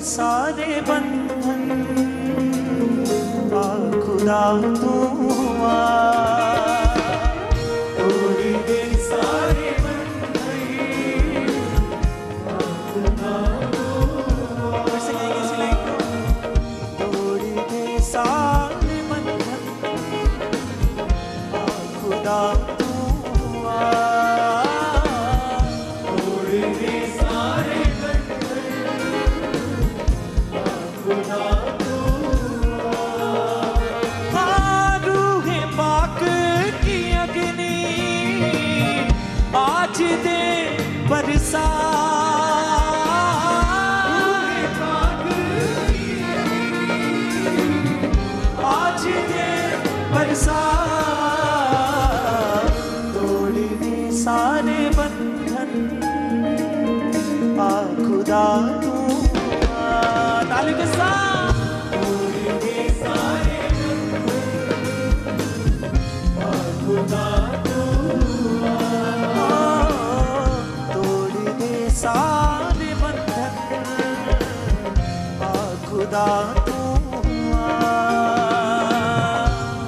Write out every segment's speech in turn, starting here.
सारे बंधन आ खुदा तू आ, तोड़ दे सारे बंधन आ खुदा तू आ। कैसे गाएंगे इसी लाइन को? तोड़ दे सारे बंधन आ खुदा तू आ, तोड़ दे सारे आज दे बरसा, आज दे बरसा, तोड़ दे सारे बंधन आ खुदा तू आ। ताली के साथ तोड़ दे सारे बंधन आ खुदा सारे बंधन आ खुदा तू आ,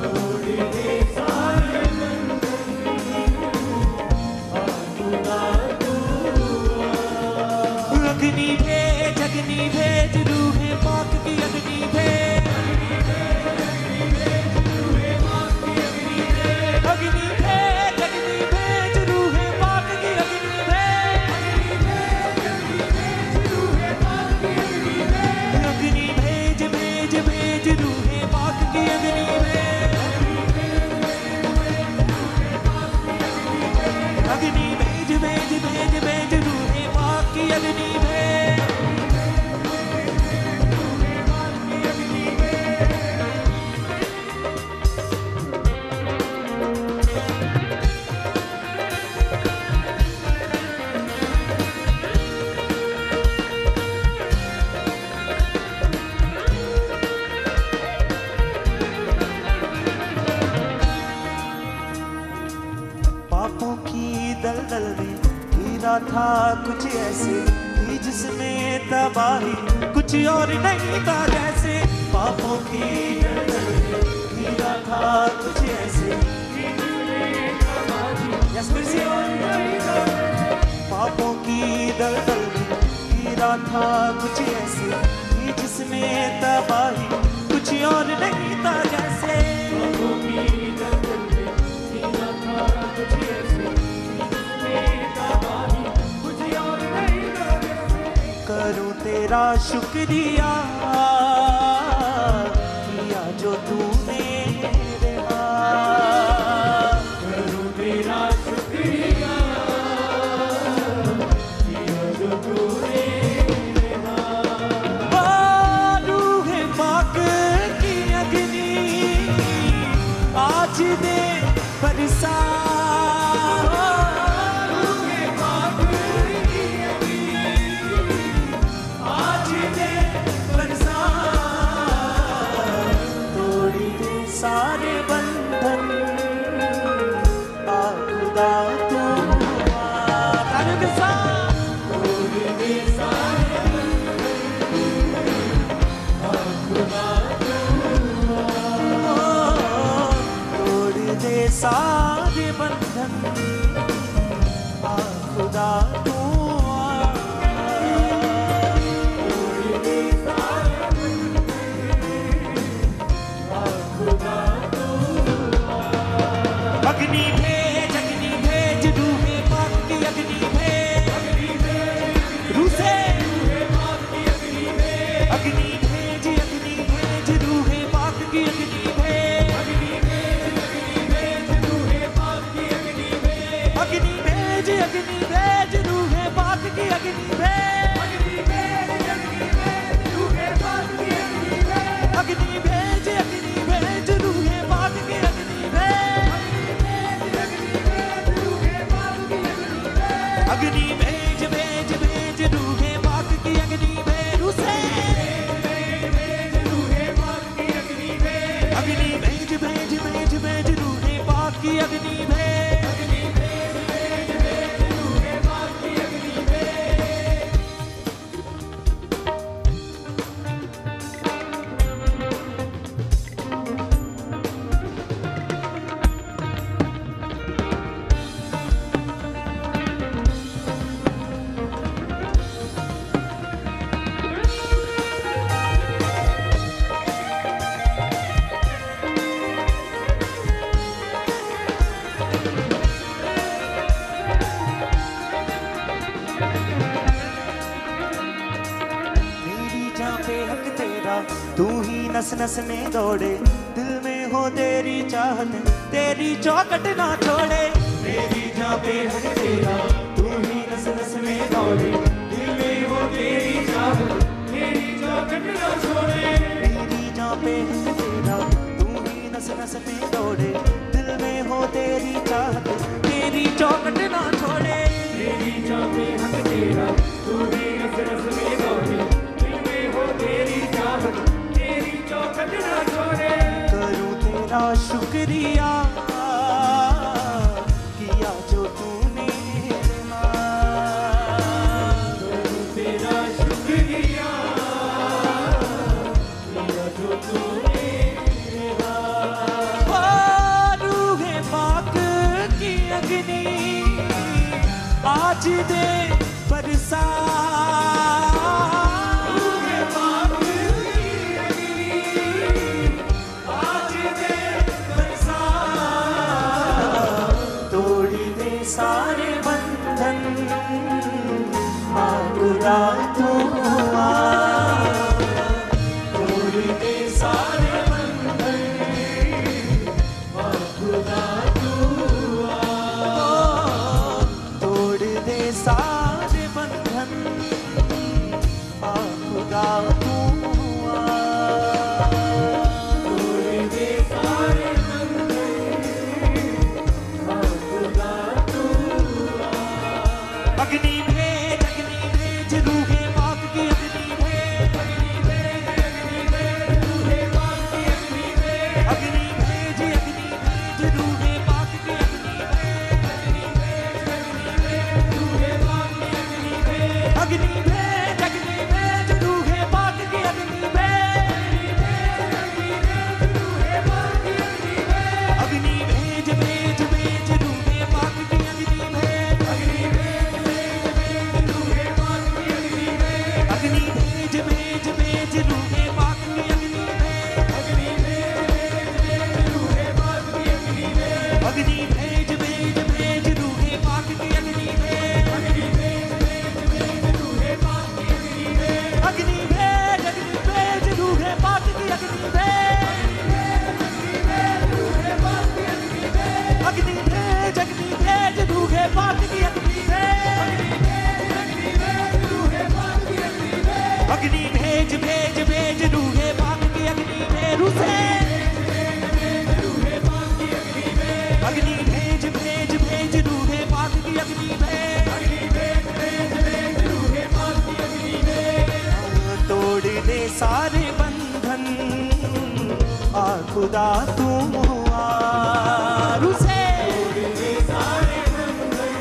तोड़ दे सारे बंधन आ खुदा तू आ। अग्नि भेज रूहे पाक की अग्नि भेज, अग्नि भेज रूहे पाक की अग्नि भेज रूहे पाक की अग्नि भेज, अग्नि भेज रूहे पाक की अग्नि भेज। पापों की दलदल में गिरा था कुछ ऐसे थी जिसमें तबाही कुछ और नहीं था जैसे। पापों की दलदल में गिरा था कुछ ऐसे पापों की दलदल में गिरा था कुछ ऐसे थी जिसमें तबाही कुछ और नहीं था जैसे। पापों की दलदल में गिरा था कुछ ऐसे करूं तेरा शुक्रिया किया जो तूने रहा, करूं तेरा शुक्रिया किया जो तूने रहा। रूहे पाक की अग्नि आज दे बरसा, सारे बंधन आ खुदा तू आ। तालियों के साथ तोड़ दे सारे बंधन आ खुदा तू आ, तोड़ दे सारे बंधन आ खुदा तू आ, तोड़ दे सारे अग्नि भेज रूहे पाक की अग्नि भेज, रूसे अग्नि भेज रूहे पाक की अग्नि भेज, तू ही नस नस में दौड़े, दिल में हो तेरी चाहत, तेरी चौखट ना छोड़े। मेरी जान पे है तेरा, तू ही नस नस में दौड़े, दिल में हो तेरी चाहत, तेरी चौखट ना छोड़े। मेरी जान पे है तेरा, तू ही नस नस में दौड़े, दिल में हो तेरी चाहत, तेरी चौखट ना छोड़े। मेरी जान पे है तेरा, तू ही नस नस में दौड़े, दिल में हो तेरी चाहत, तेरी चौखट ना छोड़े। करूं तेरा शुक्रिया किया जो तूने, करूं तेरा शुक्रिया किया जो तूने। रूहे पाक की अग्नि आज दे बरसा, रूहे पाक की अग्नि आज दे बरसा। तोड़ दे सारे बंधन, खुदा तू आ, तोड़ दे सारे बंधन, खुदा तू आ। तोड़ दे सारे बंधन, खुदा तू आ। तोड़ दे सारे बंधन, खुदा तू आ। अग्नि भेज रूहे पाक की अग्नि भेज, अग्नि भेज रूहे पाक की अग्नि भेज, अग्नि भेज रूहे पाक की अग्नि भेज, अग्नि भेज रूहे पाक की अग्नि भेज, अग्नि भेज रूहे पाक की अग्नि भेज, अग्नि भेज रूहे पाक की अग्नि भेज, अग्नि भेज रूहे पाक की अग्नि भेज, अग्नि भेज रूहे पाक की अग्नि भेज, अग्नि भेज रूहे पाक की अग्नि भेज, अग्नि भेज रूहे पाक की अग्नि भेज, अग्नि भेज रूहे पाक की अग्नि भेज, अग्नि भेज रूहे पाक की अग्नि भेज, अग्नि भेज रूहे पाक की अग्नि भेज, अग्नि भेज रूहे पाक की अग्नि भेज, उसे अग्नि भेज रूहे पाक की अग्नि भेज, रूहे पाक की अग्नि भेज। तोड़ दे सारे बंधन, आ खुदा तू आ, उसे तोड़ दे सारे बंधन,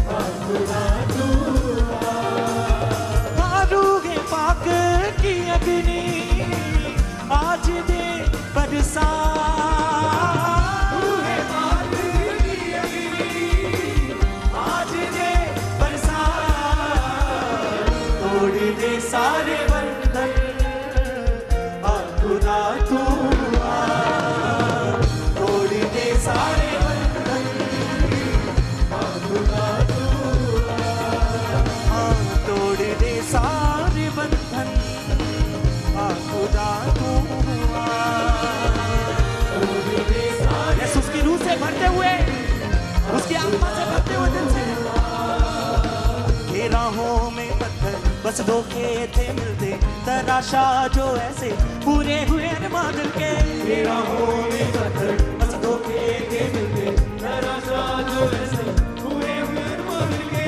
आ खुदा तू आ। रूहे पाक की अग्नि आज दे बरसा, रूहे पाक की अग्नि आज दे बरसा। तोड़ दे सारे बंधन, आ खुदा तू आ। तोड़ दे सारे बंधन, आ खुदा तू आ। तोड़ दे सारे बंधन, आ खुदा तू आ। यस, उसकी रूह से भरते हुए, उसकी आत्मा से भरते हुए दिल से। राहों में पत्थर बस धोखे थे मिलते, तराशा जो ऐसे पूरे हुए अरमान दिल के। राहों में पत्थर बस धोखे थे मिलते, तराशा जो ऐसे पूरे हुए अरमान दिल के।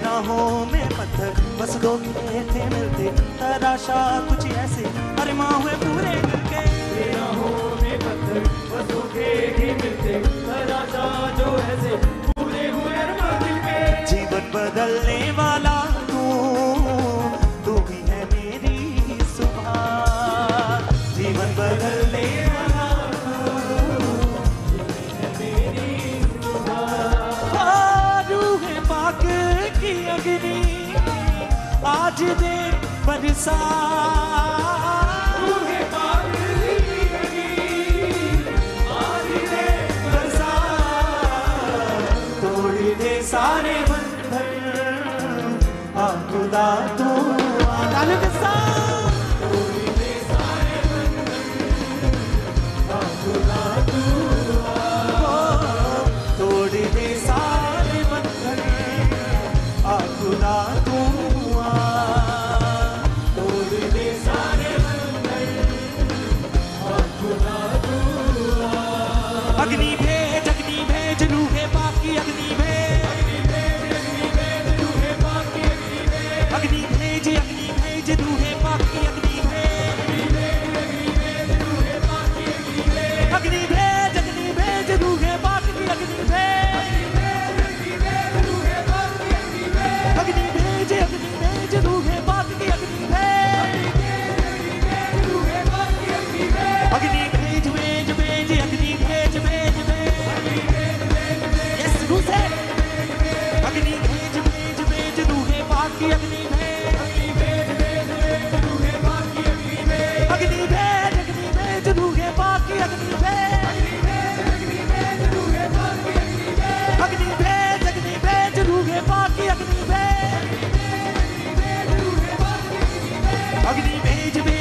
राहों में पत्थर बस धोखे थे मिलते, तराशा कुछ ऐसे अरमान हुए पूरे दिल के। राहों में पत्थर बस धोखे थे मिलते, तराशा जो ऐसे पूरे हुए अरमान दिल के। जीवन बदलने वाला तू ही है मेरी सुबह, जीवन बदलने वाला तू है मेरी सुबह। रूहे पाक की अग्नि आज दे बरसा, रूहे पाक की अग्नि आज दे बरसा। तोड़ दे सारे बंधन, आ खुदा तू आ। बीच बीच